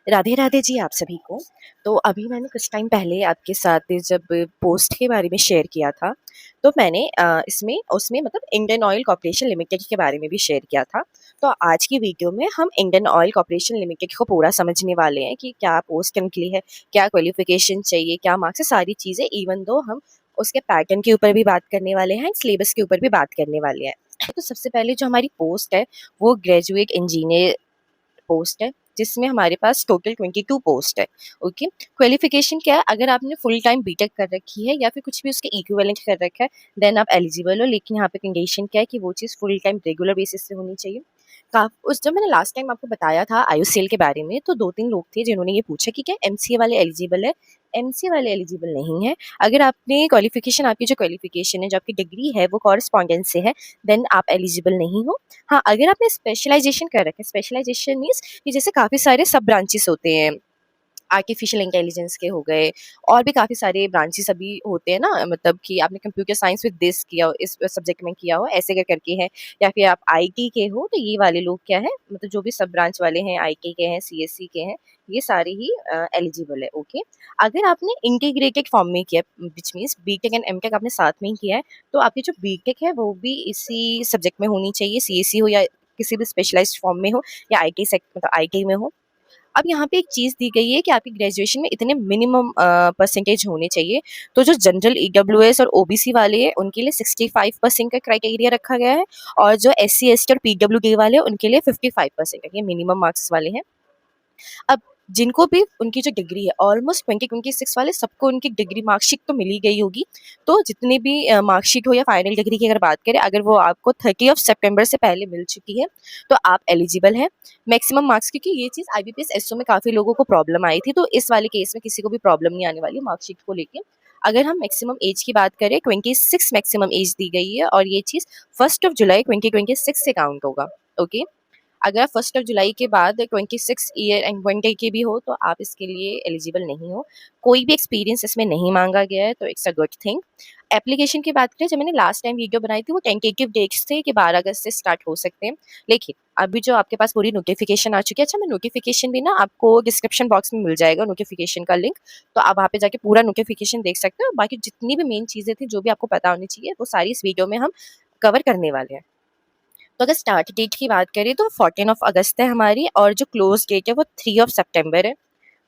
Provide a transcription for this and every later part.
राधे राधे जी आप सभी को। तो अभी मैंने कुछ टाइम पहले आपके साथ जब पोस्ट के बारे में शेयर किया था, तो मैंने इसमें उसमें मतलब इंडियन ऑयल कॉर्पोरेशन लिमिटेड के बारे में भी शेयर किया था। तो आज की वीडियो में हम इंडियन ऑयल कॉर्पोरेशन लिमिटेड को पूरा समझने वाले हैं कि क्या पोस्ट निकली है, क्या क्वालिफिकेशन चाहिए, क्या मार्क्स है, सारी चीज़ें। इवन दो हम उसके पैटर्न के ऊपर भी बात करने वाले हैं, सिलेबस के ऊपर भी बात करने वाले हैं। तो सबसे पहले जो हमारी पोस्ट है वो ग्रेजुएट इंजीनियर पोस्ट है, जिसमें हमारे पास टोटल 22 पोस्ट है। ओके, क्वालिफिकेशन क्या है? अगर आपने फुल टाइम बीटेक कर रखी है या फिर कुछ भी उसके इक्विवेलेंट कर रखा है, देन आप एलिजिबल हो। लेकिन यहाँ पे कंडीशन क्या है कि वो चीज़ फुल टाइम रेगुलर बेसिस से होनी चाहिए। उस जब मैंने लास्ट टाइम आपको बताया था आयुसेल के बारे में, तो 2-3 लोग थे जिन्होंने ये पूछा कि क्या एमसीए वाले एलिजिबल है? एमसीए वाले एलिजिबल नहीं है। अगर आपने क्वालिफिकेशन, आपकी जो क्वालिफिकेशन है, जो आपकी डिग्री है, वो कॉरेस्पॉन्डेंस से है, देन आप एलिजिबल नहीं हो। हाँ, अगर आपने स्पेशलाइजेशन कर रखा है, स्पेशलाइजेशन मीन्स कि जैसे काफ़ी सारे सब ब्रांचेस होते हैं, आर्टिफिशियल इंटेलिजेंस के हो गए, और भी काफ़ी सारे ब्रांचेस अभी होते हैं ना, मतलब कि आपने कंप्यूटर साइंस विद दिस किया हो, इस सब्जेक्ट में किया हो, ऐसे कर करके है, या फिर आप आईटी के हो, तो ये वाले लोग क्या है, मतलब जो भी सब ब्रांच वाले हैं, आईटी के हैं, सीएससी के हैं, ये सारे ही एलिजिबल है। ओके, अगर आपने इंटीग्रेटेड फॉर्म में किया, which means BTech and MTech आपने साथ में ही किया है, तो आपकी जो बीटेक है वो भी इसी सब्जेक्ट में होनी चाहिए, सीएससी हो या किसी भी स्पेशलाइज्ड फॉर्म में हो, या आईटी सेक्टर मतलब आईटी में हो। अब यहाँ पे एक चीज़ दी गई है कि आपकी ग्रेजुएशन में इतने मिनिमम परसेंटेज होने चाहिए। तो जो जनरल ईडब्ल्यूएस और ओबीसी वाले हैं उनके लिए 65% का क्राइटेरिया रखा गया है, और जो एससी एसटी और पीडब्ल्यूडी वाले हैं उनके लिए 55% है। ये मिनिमम मार्क्स वाले हैं। अब जिनको भी उनकी जो डिग्री है, ऑलमोस्ट 2026 वाले सबको उनकी डिग्री मार्कशीट तो मिल ही गई होगी। तो जितनी भी मार्कशीट हो या फाइनल डिग्री की अगर बात करें, अगर वो आपको 30 सितंबर से पहले मिल चुकी है, तो आप एलिजिबल हैं। मैक्सिमम मार्क्स, क्योंकि ये चीज़ आईबीपीएस एसओ में काफ़ी लोगों को प्रॉब्लम आई थी, तो इस वाले केस में किसी को भी प्रॉब्लम नहीं आने वाली मार्कशीट को लेके। अगर हम मैक्सिमम एज की बात करें, 26 मैक्सिमम एज दी गई है, और ये चीज़ 1 जुलाई 2026 से काउंट होगा। ओके, अगर आप 1 जुलाई के बाद 26 ईयर एंड 1 डे के भी हो, तो आप इसके लिए एलिजिबल नहीं हो। कोई भी एक्सपीरियंस इसमें नहीं मांगा गया है, तो it's a good thing. Application की बात करें, जब मैंने लास्ट टाइम वीडियो बनाई थी वो टेंटेटिव डेट्स थे कि 12 अगस्त से स्टार्ट हो सकते हैं। लेकिन अभी जो आपके पास पूरी नोटिफिकेशन आ चुकी है, अच्छा मैं नोटिफिकेशन भी ना आपको डिस्क्रिप्शन बॉक्स में मिल जाएगा, नोटिफिकेशन का लिंक। तो आप वहाँ पे जाके पूरा नोटिफिकेशन देख सकते हो। बाकी जितनी भी मेन चीज़ें थी जो भी आपको पता होनी चाहिए, वो सारी इस वीडियो में हम कवर करने वाले हैं। तो अगर स्टार्ट डेट की बात करें तो 14 अगस्त है हमारी, और जो क्लोज डेट है वो 3 सितंबर है।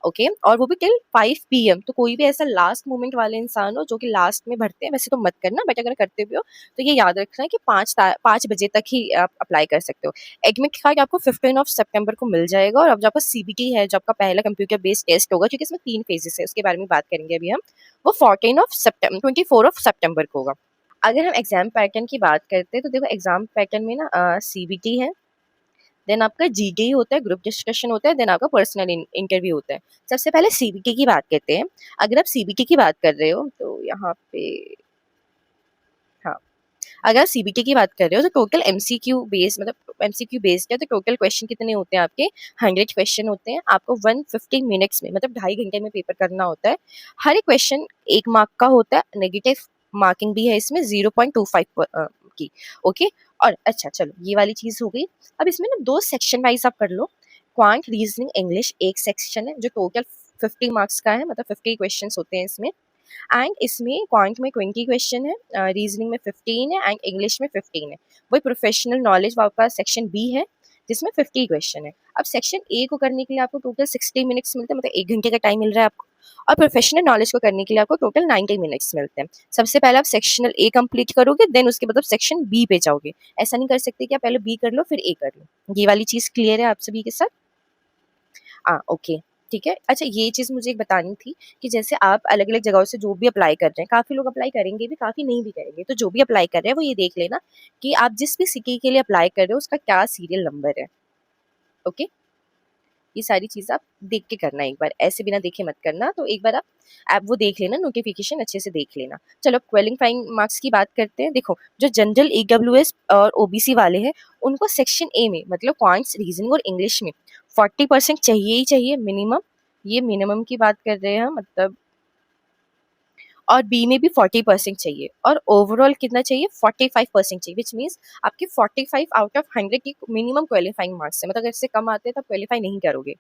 ओके, और वो भी टिल 5 PM। तो कोई भी ऐसा लास्ट मोमेंट वाले इंसान हो जो कि लास्ट में भरते हैं, वैसे तो मत करना, बट अगर करते भी हो तो ये याद रखना है कि 5 बजे तक ही आप अप्लाई कर सकते हो। एडमिट कार्ड आपको 15 सितंबर को मिल जाएगा। और अब जो आपका सीबीटी है, जो आपका पहला कंप्यूटर बेस्ड टेस्ट होगा, क्योंकि इसमें 3 फेजेस है, उसके बारे में बात करेंगे अभी हम, वो 24 सितंबर को होगा। अगर हम एग्जाम पैटर्न की बात करते हैं, तो देखो एग्जाम पैटर्न में ना सीबीटी है, देन आपका जीडी होता है, ग्रुप डिस्कशन होता है, देन आपका पर्सनल इंटरव्यू होता है। सबसे पहले सीबीटी की बात करते हैं। अगर आप सीबीटी की बात कर रहे हो तो यहाँ पे, हाँ, अगर सीबीटी की बात कर रहे हो तो टोटल एमसीक्यू बेस्ड, मतलब एमसीक्यू बेस्ड है। तो टोटल क्वेश्चन कितने होते हैं आपके? 100 क्वेश्चन होते हैं। आपको 150 मिनट्स में, मतलब 2.5 घंटे में पेपर करना होता है। हर एक क्वेश्चन 1 मार्क का होता है। नेगेटिव मार्किंग भी है इसमें 0.25 की। ओके, और अच्छा चलो ये वाली चीज़ हो गई। अब इसमें ना 2 सेक्शन वाइज आप कर लो। क्वांट, रीजनिंग, इंग्लिश एक सेक्शन है जो टोटल 50 मार्क्स का है, मतलब 50 क्वेश्चन होते हैं इसमें। एंड इसमें क्वांट में 20 क्वेश्चन है, रीजनिंग में 15 है, एंड इंग्लिश में 15 है। वही प्रोफेशनल नॉलेज आपका सेक्शन बी है, जिसमें 50 क्वेश्चन है। अब सेक्शन ए को करने के लिए आपको टोटल 60 मिनट्स मिलते हैं, मतलब 1 घंटे का टाइम मिल रहा है आपको। और प्रोफेशनल नॉलेज को करने के लिए आपको टोटल 90 मिनट्स मिलते हैं। सबसे पहले आप सेक्शनल ए कंप्लीट करोगे, देन उसके बाद सेक्शन बी पे जाओगे। ऐसा नहीं कर सकते कि आप पहले बी कर लो फिर ए कर लो। ये वाली चीज़ क्लियर है आप सभी के साथ? ओके, ठीक है। अच्छा ये चीज़ मुझे एक बतानी थी कि जैसे आप अलग-अलग जगहों से जो भी अप्लाई कर रहे हैं, काफ़ी लोग अप्लाई करेंगे भी, काफ़ी नहीं भी करेंगे। तो जो भी अप्लाई कर रहे हैं वो ये देख लेना कि आप जिस भी सिटी के लिए अप्लाई कर रहे हो उसका क्या सीरियल नंबर है। ओके? ये सारी चीज़ आप देख के करना एक बार, ऐसे बिना देखे मत करना। तो एक बार आप वो देख लेना, नोटिफ़िकेशन अच्छे से देख लेना। चलो क्वालिफाइंग मार्क्स की बात करते हैं। देखो जो जनरल ईडब्ल्यूएस और ओबीसी वाले हैं, उनको सेक्शन ए में, मतलब क्वांट्स, रीजनिंग और इंग्लिश में 40% चाहिए ही चाहिए मिनिमम। ये मिनिमम की बात कर रहे हैं हम, मतलब। और बी में भी 40% चाहिए, और ओवरऑल कितना चाहिए? 45% चाहिए, विच मीन्स आपके 45 आउट ऑफ 100 की मिनिमम क्वालिफाइंग मार्क्स है। मतलब अगर इससे कम आते हैं तो आप क्वालिफाई नहीं करोगे।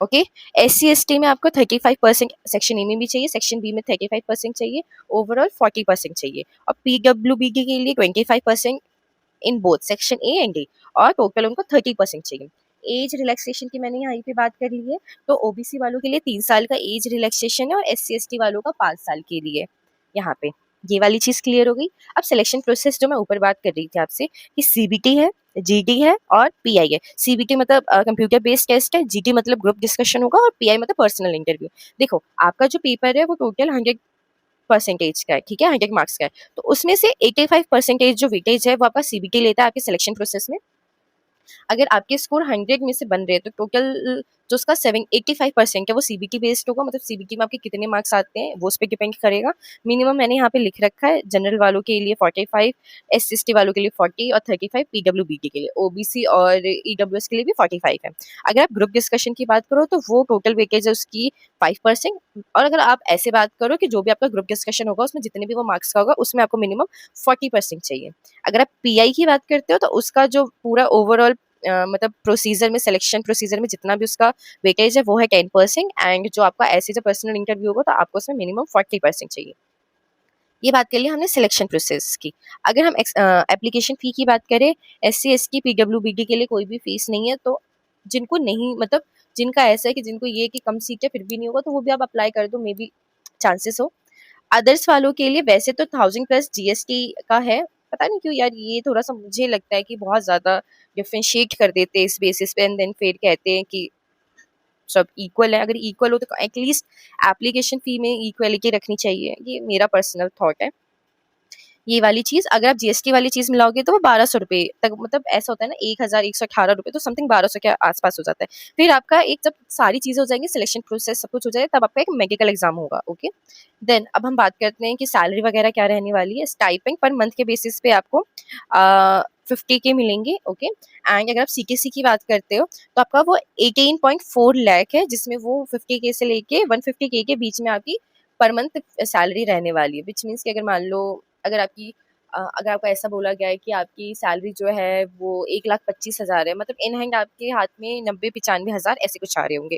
ओके। SC/ST में आपको 35% सेक्शन ए में भी चाहिए, सेक्शन बी में 35% चाहिए, ओवरऑल 40% चाहिए, और PWBD के लिए 25% in both section A and D, और टोटल उनको 30% चाहिए। एज रिलैक्सेशन की मैंने यहाँ पे बात कर ली है, तो OBC वालों के लिए 3 साल का एज रिलैक्सेशन है, और SC/ST वालों का 5 साल के लिए। यहाँ पे ये वाली चीज क्लियर हो गई। अब सिलेक्शन प्रोसेस जो मैं ऊपर बात कर रही थी आपसे, कि CBT है, GD है और PI है। CBT मतलब कंप्यूटर बेस्ड टेस्ट है, GD मतलब ग्रुप डिस्कशन होगा, और PI मतलब पर्सनल इंटरव्यू। देखो, आपका जो पेपर है वो टोटल 100% का है, ठीक है, 100 मार्क्स का है। तो उसमें से 85% जो वेटेज है वो आपका CBT लेता है आपके सिलेक्शन प्रोसेस में। अगर आपके स्कोर 100 में से बन रहे हैं तो टोटल जो उसका 85% है वो CBT बेस्ड होगा, मतलब CBT में आपके कितने मार्क्स आते हैं वो उस पर डिपेंड करेगा। मिनिमम मैंने यहाँ पे लिख रखा है, जनरल वालों के लिए 45, SC/ST वालों के लिए 40 और 35 PWBD के लिए, OBC और EWS के लिए भी 45 है। अगर आप ग्रुप डिस्कशन की बात करो तो वो टोटल वेटेज है उसकी 5%। और अगर आप ऐसे बात करो कि जो भी आपका ग्रुप डिस्कशन होगा उसमें जितने भी वो मार्क्स का होगा उसमें आपको मिनिमम 40% चाहिए। अगर आप PI की बात करते हो तो उसका जो पूरा ओवरऑल मतलब प्रोसीजर में, सिलेक्शन प्रोसीजर में जितना भी उसका वेटेज है वो है 10%, एंड जो आपका ऐसे जो पर्सनल इंटरव्यू होगा तो आपको उसमें मिनिमम 40% चाहिए। ये बात कर लिया हमने सिलेक्शन प्रोसेस की। अगर हम एप्लीकेशन फ़ी की बात करें, SC/ST PWBD के लिए कोई भी फीस नहीं है, तो जिनको नहीं मतलब जिनका ऐसा है कि जिनको ये है कि कम सीट है फिर भी नहीं होगा तो वो भी आप अप्लाई कर दो, मे बी चांसेस हो। अदर्स वालों के लिए वैसे तो 1000 प्लस GST का है। पता नहीं क्यों यार, ये थोड़ा-सा मुझे लगता है कि बहुत ज़्यादा डिफरेंशिएट कर देते हैं इस बेसिस पे, एंड देन फिर कहते हैं कि सब इक्वल है। अगर इक्वल हो तो एटलीस्ट एप्लीकेशन फ़ी में इक्वालिटी रखनी चाहिए। ये मेरा पर्सनल थॉट है। ये वाली चीज़ अगर आप GST वाली चीज़ मिलाओगे तो वो ₹1200 तक, मतलब ऐसा होता है ना, ₹1118 तो समथिंग 1200 के आस-पास हो जाता है। फिर आपका एक जब सारी चीज़ें हो जाएँगी, सिलेक्शन प्रोसेस सब कुछ हो जाएगा, तब आपका एक मेडिकल एग्ज़ाम होगा, ओके? देन अब हम बात करते हैं कि सैलरी वगैरह क्या रहने वाली है। स्टाइपेंड पर मंथ के बेसिस पे आपको 50 के मिलेंगे, ओके? एंड अगर आप CTC की बात करते हो तो आपका वो 18.4 लाख है, जिसमें वो 50 के से लेके 150 के बीच में आपकी पर मंथ सैलरी रहने वाली है। व्हिच मीन्स कि अगर मान लो अगर आपकी अगर आपको ऐसा बोला गया है कि आपकी सैलरी जो है वो 1,25,000 है, मतलब इन हैंड आपके हाथ में 90-95 हज़ार ऐसे कुछ आ रहे होंगे।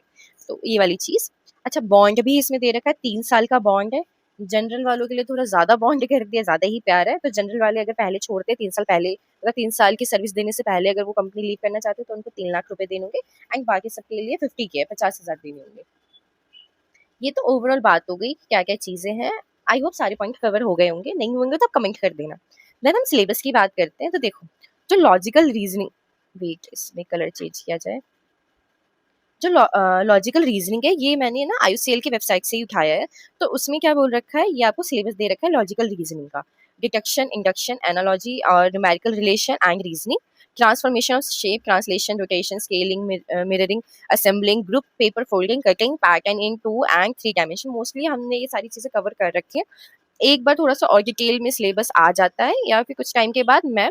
तो ये वाली चीज़। अच्छा, बॉन्ड भी इसमें दे रखा है, 3 साल का बॉन्ड है। जनरल वालों के लिए थोड़ा ज़्यादा बॉन्ड कर दिया, ज़्यादा ही प्यार है। तो जनरल वाले अगर पहले छोड़ते हैं 3 साल पहले, अगर 3 साल की सर्विस देने से पहले अगर वो कंपनी लीव करना चाहते हैं तो उनको 3 लाख रुपए देने होंगे, एंड बाकी सबके लिए 50 के 50,000 देने होंगे। ये तो ओवरऑल बात हो गई क्या-क्या चीज़ें हैं। आई होप सारे पॉइंट कवर हो गए होंगे, नहीं होंगे तो आप कमेंट कर देना। देन हम सिलेबस की बात करते हैं, तो देखो, जो लॉजिकल रीज़निंग, वेट इसमें कलर चेंज किया जाए। जो लॉजिकल रीज़निंग है ये मैंने ना IUCL की वेबसाइट से ही उठाया है। तो उसमें क्या बोल रखा है, ये आपको सिलेबस दे रखा है लॉजिकल रीज़निंग का। डिडक्शन, इंडक्शन, एनालॉजी और numerical relation and reasoning, transformation of shape, translation, rotation, scaling, mirroring, assembling, group, paper folding, cutting, pattern in 2 and 3 dimension. Mostly हमने ये सारी चीज़ें कवर कर रखी हैं। एक बार थोड़ा-सा और डिटेल में सिलेबस आ जाता है या फिर कुछ टाइम के बाद मैं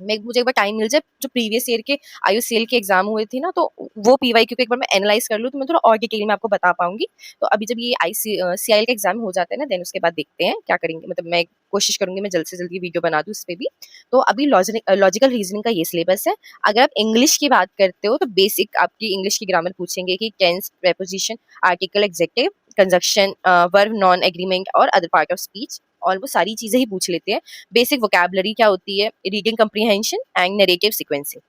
मुझे एक बार टाइम मिल जाए, जो प्रीवियस ईयर के IUCL के एग्जाम हुए थे ना, तो वो PYQ को एक बार मैं एनालाइज कर लूँ तो मैं थोड़ा और डिटेल में आपको बता पाऊंगी। तो अभी जब ये CIL का एग्जाम हो जाता है ना, देन उसके बाद देखते हैं क्या करेंगे। मतलब मैं कोशिश करूंगी मैं जल्द से जल्द ये वीडियो बना दूँ इस पे भी। तो अभी लॉजिकल रीजनिंग का ये सिलेबस है। अगर आप इंग्लिश की बात करते हो तो बेसिक आपकी इंग्लिश की ग्रामर पूछेंगे कि tense, preposition, article, adjective, conjunction, verb, non agreement और other part of speech, almost सारी चीजें ही पूछ लेते हैं। बेसिक वोकैबुलरी क्या होती है, reading comprehension and narrative sequencing,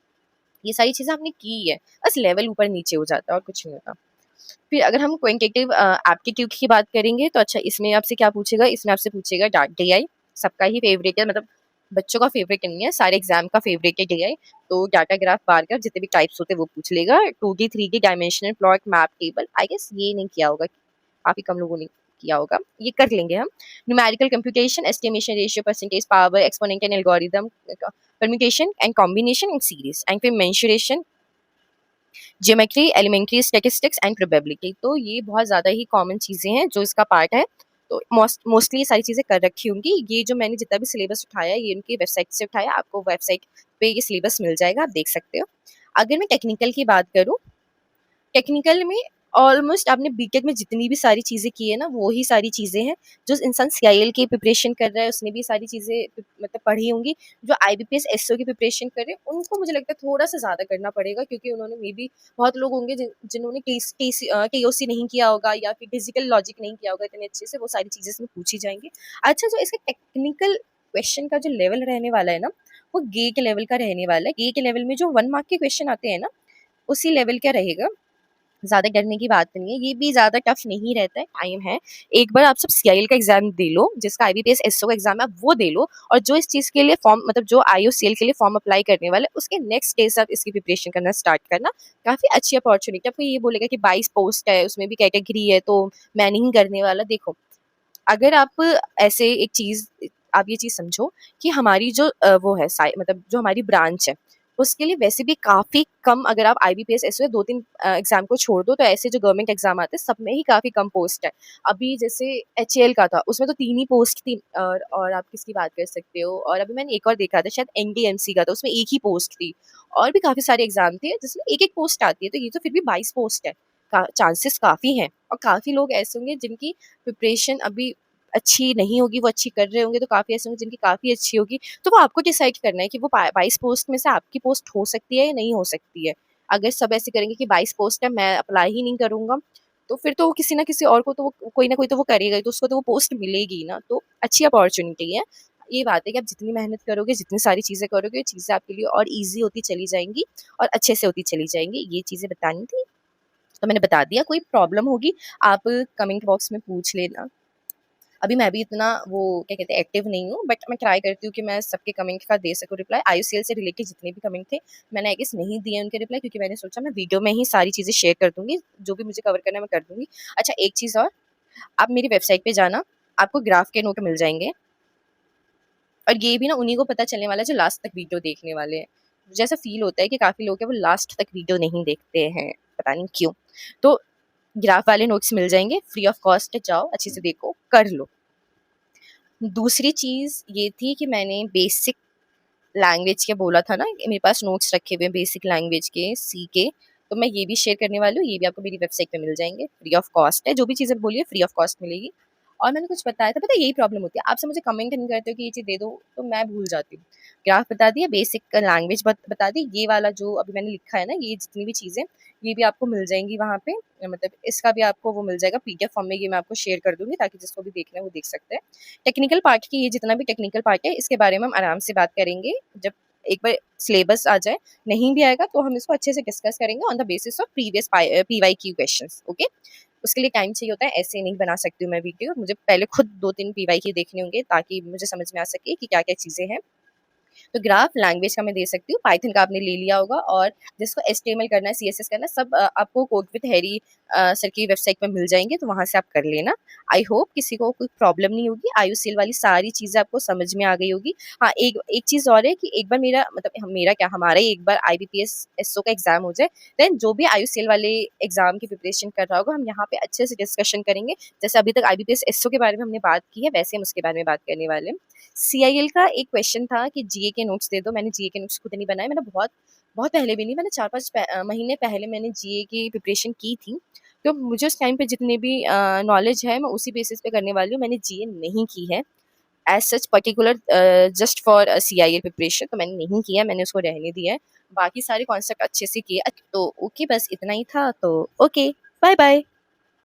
ये सारी चीज़ें आपने की है। बस लेवल ऊपर नीचे हो जाता है और कुछ नहीं होता। फिर अगर हम क्वांटिटेटिव एप्टीट्यूड की बात करेंगे तो अच्छा, इसमें आपसे क्या पूछेगा, इसमें आपसे पूछेगा डाटा DI, सबका ही फेवरेट है, मतलब बच्चों का फेवरेट नहीं है, सारे एग्जाम का फेवरेट है DI। तो डाटा ग्राफ, बार ग्राफ, जितने भी टाइप्स होते हैं वो पूछ लेगा। 2D 3D dimensional plot, map, table, I guess ये नहीं किया होगा, काफी कम लोगों ने किया होगा, ये कर लेंगे हम। Numerical computation, estimation, ratio, percentage, power, exponent and algorithm, permutation and combination and series, and फिर mensuration, geometry, elementary, statistics and probability. तो ये बहुत ज़्यादा ही कॉमन चीज़ें हैं जो इसका पार्ट है। तो मोस्टली ये सारी चीज़ें कर रखी होंगी। ये जो मैंने जितना भी सिलेबस उठाया है ये उनकी वेबसाइट से उठाया, आपको वेबसाइट पे ये सिलेबस मिल जाएगा, आप देख सकते हो। अगर मैं टेक्निकल की बात करूँ, टेक्निकल में ऑलमोस्ट आपने बीटेक में जितनी भी सारी चीज़ें की है ना, वो ही सारी चीज़ें हैं। जो इंसान सीआईएल की प्रिपरेशन कर रहा है, उसने भी सारी चीज़ें मतलब पढ़ी होंगी। जो आईबीपीएस, एसओ की प्रिपरेशन कर रहे हैं, उनको मुझे लगता है थोड़ा-सा ज़्यादा करना पड़ेगा, क्योंकि उन्होंने मेबी बहुत लोग होंगे जिन्होंने टीओसी नहीं किया होगा या फिर डिजिटल लॉजिक नहीं किया होगा इतने अच्छे से, वो सारी चीज़ें इसमें पूछी जाएँगी। अच्छा, जो इसका टेक्निकल क्वेश्चन का जो लेवल रहने वाला है ना, वो गेट के लेवल का रहने वाला है। गेट के लेवल में जो 1 मार्क के क्वेश्चन आते हैं ना, उसी लेवल का रहेगा। ज़्यादा डरने की बात नहीं है, ये भी ज़्यादा टफ नहीं रहता है, टाइम है। एक बार आप सब सीआईएल का एग्ज़ाम दे लो, जिसका आईबीपीएस, एसओ का एग्ज़ाम है, आप वो दे लो, और जो इस चीज़ के लिए फॉर्म मतलब जो आईओसीएल के लिए फॉर्म अप्लाई करने वाले, उसके नेक्स्ट डे से आप इसकी प्रिपरेशन करना स्टार्ट करना। काफ़ी अच्छी अपॉर्च्युनिटी। आपको ये बोलेगा कि 22 पोस्ट है, उसमें भी कैटेगरी है, तो मैं नहीं करने वाला। देखो, अगर आप ऐसे एक चीज़ आप ये चीज़ समझो कि हमारी जो वो है मतलब जो हमारी ब्रांच है, उसके लिए वैसे भी काफ़ी कम, अगर आप आईबीपीएस ऐसे 2-3 एग्ज़ाम को छोड़ दो, तो ऐसे जो गवर्नमेंट एग्ज़ाम आते हैं, सब में ही काफ़ी कम पोस्ट है। अभी जैसे एचएएल का था, उसमें तो 3 ही पोस्ट थी, और आप किसकी बात कर सकते हो, और अभी मैंने एक और देखा था, शायद एनडीएमसी का था, उसमें 1 ही पोस्ट थी, और भी काफ़ी सारे एग्ज़ाम थे, जिसमें 1-1 पोस्ट आती है, तो ये तो फिर भी 22 पोस्ट है। चांसेस काफ़ी हैं, और काफ़ी लोग ऐसे होंगे जिनकी प्रिपरेशन अभी अच्छी नहीं होगी, वो अच्छी कर रहे होंगे, तो काफ़ी ऐसे होंगे जिनकी काफ़ी अच्छी होगी। तो वो आपको डिसाइड करना है कि वो 22 पोस्ट में से आपकी पोस्ट हो सकती है या नहीं हो सकती है। अगर सब ऐसे करेंगे कि 22 पोस्ट है, मैं अप्लाई ही नहीं करूँगा, तो फिर तो किसी न किसी और को तो वो कोई ना कोई तो वो करेगा ही, तो उसको तो वो पोस्ट मिलेगी ही ना। तो अच्छी अपॉर्च्युनिटी है। ये बात है कि आप जितनी मेहनत करोगे, जितनी सारी चीज़ें करोगे, चीज़ें आपके लिए और ईज़ी होती चली जाएँगी और अच्छे से होती चली जाएँगी। ये चीज़ें बतानी थी, तो मैंने बता दिया। कोई प्रॉब्लम होगी, आप कमेंट बॉक्स में पूछ लेना। अभी मैं भी इतना वो क्या कहते हैं एक्टिव नहीं हूँ, बट मैं ट्राई करती हूँ कि मैं सबके कमेंट का दे सकूँ रिप्लाई। आईयूसीएल से रिलेटेड जितने भी कमेंट थे, मैंने आई गेस नहीं दिए उनके रिप्लाई, क्योंकि मैंने सोचा मैं वीडियो में ही सारी चीज़ें शेयर कर दूँगी, जो भी मुझे कवर करना है मैं कर दूँगी। अच्छा, एक चीज़ और, आप मेरी वेबसाइट पे जाना, आपको ग्राफ के नोट मिल जाएँगे, और ये भी ना उन्हीं को पता चलने वाला है जो लास्ट तक वीडियो देखने वाले हैं। मुझे ऐसा फ़ील होता है कि काफ़ी लोग हैं वो लास्ट तक वीडियो नहीं देखते हैं, पता नहीं क्यों? तो ग्राफ वाले नोट्स मिल जाएँगे, फ्री ऑफ कॉस्ट, जाओ अच्छे से देखो, कर लो। दूसरी चीज़ ये थी कि मैंने बेसिक लैंग्वेज के बोला था ना, कि मेरे पास नोट्स रखे हुए हैं बेसिक लैंग्वेज के, सी के, तो मैं ये भी शेयर करने वाली हूँ, ये भी आपको मेरी वेबसाइट पे मिल जाएँगे, फ्री ऑफ कॉस्ट है, जो भी चीज़ें बोली है फ्री ऑफ कॉस्ट मिलेगी। और मैंने कुछ बताया था, पता है यही प्रॉब्लम होती है, आपसे मुझे कमेंट नहीं करते हो कि ये चीज़ दे दो, तो मैं भूल जाती हूँ। ग्राफ बता दिया, बेसिक लैंग्वेज बता दी, ये वाला जो अभी मैंने लिखा है ना, ये जितनी भी चीज़ें, ये भी आपको मिल जाएँगी वहाँ पे, मतलब इसका भी आपको वो मिल जाएगा पीडीएफ फॉर्म में, ये मैं आपको शेयर कर दूँगी, ताकि जिसको भी देखना है वो देख सकते हैं। टेक्निकल पार्ट की, ये जितना भी टेक्निकल पार्ट है, इसके बारे में हम आराम से बात करेंगे, जब एक बार सिलेबस आ जाए। नहीं भी आएगा तो हम इसको अच्छे से डिस्कस करेंगे on the basis of previous PYQ questions, okay. उसके लिए टाइम चाहिए होता है, ऐसे नहीं बना सकती हूँ मैं वीडियो, मुझे पहले खुद 2-3 पीवाईक्यू देखने होंगे, ताकि मुझे समझ में आ सके कि क्या-क्या चीज़ें हैं। तो ग्राफ लैंग्वेज का मैं दे सकती हूँ, पाइथन का आपने ले लिया होगा, और जिसको एचटीएमएल करना है, सीएसएस करना है, सब आपको कोड विद हैरी सर की वेबसाइट पे मिल जाएँगे, तो वहाँ से आप कर लेना। आई होप किसी को कोई प्रॉब्लम नहीं होगी, आईयूसीएल वाली सारी चीज़ें आपको समझ में आ गई होगी। हाँ, एक एक चीज़ और है कि एक बार मेरा मतलब मेरा क्या, हमारा ही एक बार आईबीपीएस, एसओ का एग्ज़ाम हो जाए, देन जो भी आईयूसीएल वाले एग्ज़ाम की प्रिपरेशन कर रहा होगा, हम यहाँ पे अच्छे से डिस्कशन करेंगे। जैसे अभी तक आईबीपीएस, एसओ के बारे में हमने बात की है, वैसे हम उसके बारे में बात करने वाले हैं। सीआईएल का एक क्वेश्चन था कि जीए के नोट्स दे दो, मैंने जीए के नोट्स खुद नहीं बनाए, मैंने बहुत बहुत पहले भी नहीं, मैंने 4-5 महीने पहले मैंने जीए की प्रिपरेशन की थी, तो मुझे उस टाइम पे जितनी भी नॉलेज है, मैं उसी बेसिस पे करने वाली हूँ, मैंने जीए नहीं की है as such particular just for CIL preparation, तो मैंने नहीं किया, मैंने उसको रहने दिया है। बाकी सारे कॉन्सेप्ट अच्छे से किए। तो ओके, बस इतना ही था, तो ओके, बाय बाय।